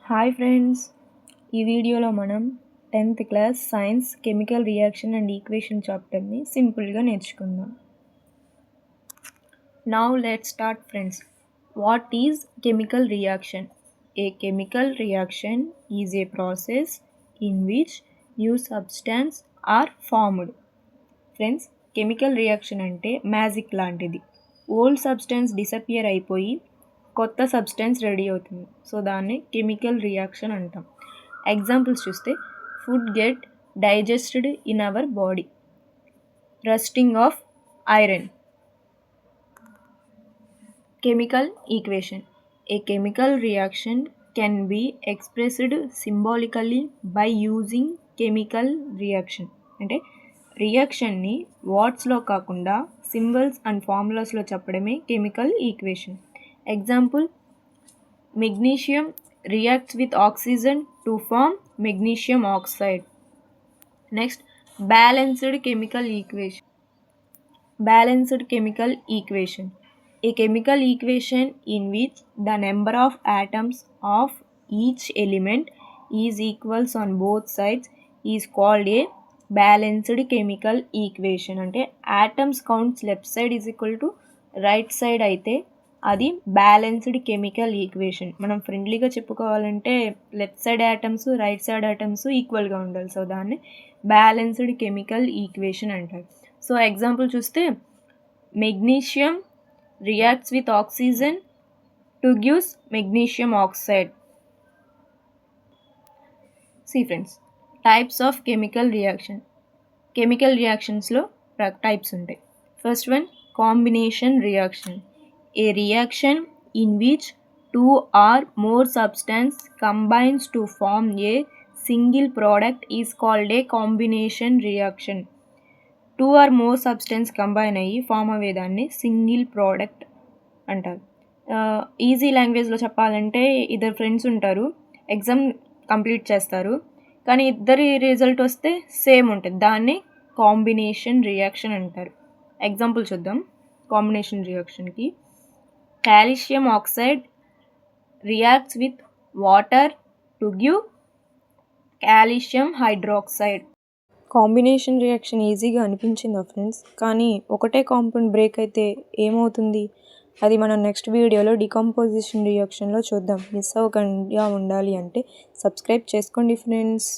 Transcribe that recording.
Hi friends, ఈ వీడియోలో మనం 10th class science chemical reaction and equation చాప్టర్ని సింపుల్గా నేర్చుకుందాం. Now let's start friends. What is chemical reaction? A chemical reaction is a process in which new substance are formed. Friends, chemical reaction అంటే magic లాంటిది. Old substance disappear అయిపోయి కొత్త substance ready అవుతుంది. So దాన్ని కెమికల్ రియాక్షన్ అంటాం. ఎగ్జాంపుల్స్ చూస్తే food get digested in our body, rusting of iron. Chemical equation. A chemical reaction can be expressed symbolically by using chemical reaction. అంటే రియాక్షన్ని వర్డ్స్లో కాకుండా సింబల్స్ అండ్ ఫార్ములాస్లో చెప్పడమే chemical equation. Example, magnesium reacts with oxygen to form magnesium oxide. Next, balanced chemical equation. Balanced chemical equation. A chemical equation in which the number of atoms of each element is equals on both sides is called a balanced chemical equation. అంటే atoms counts left side is equal to right side అయితే అది balanced chemical equation. మనం ఫ్రెండ్లీగా చెప్పుకోవాలంటే left side atoms right side atoms ఈక్వల్గా ఉండాలి. So దాన్ని balanced chemical equation అంటారు. సో ఎగ్జాంపుల్ చూస్తే magnesium reacts with oxygen to gives magnesium oxide. See friends, types of chemical reaction. Chemical రియాక్షన్స్లో టైప్స్ ఉంటాయి. First one, combination reaction. A reaction in which two or more substance combines to form a single product is called a combination reaction. Two or more substance combine అయ్యి form అయ్యేదాన్ని single product అంటారు. Easy లాంగ్వేజ్లో చెప్పాలంటే ఇద్దరు friends ఉంటారు, exam complete చేస్తారు, కానీ ఇద్దరి రిజల్ట్ వస్తే సేమ్ ఉంటుంది. దాన్ని కాంబినేషన్ రియాక్షన్ అంటారు. ఎగ్జాంపుల్ చూద్దాం కాంబినేషన్ రియాక్షన్కి. Calcium oxide reacts with water to give calcium hydroxide. Combination reaction ఈజీగా అనిపించిందా ఫ్రెండ్స్? కానీ ఒకటే కాంపౌండ్ బ్రేక్ అయితే ఏమవుతుంది? అది మనం నెక్స్ట్ వీడియోలో డికంపోజిషన్ రియాక్షన్లో చూద్దాం. మిస్ అవ్వకుండా ఉండాలి అంటే సబ్స్క్రైబ్ చేసుకోండి ఫ్రెండ్స్.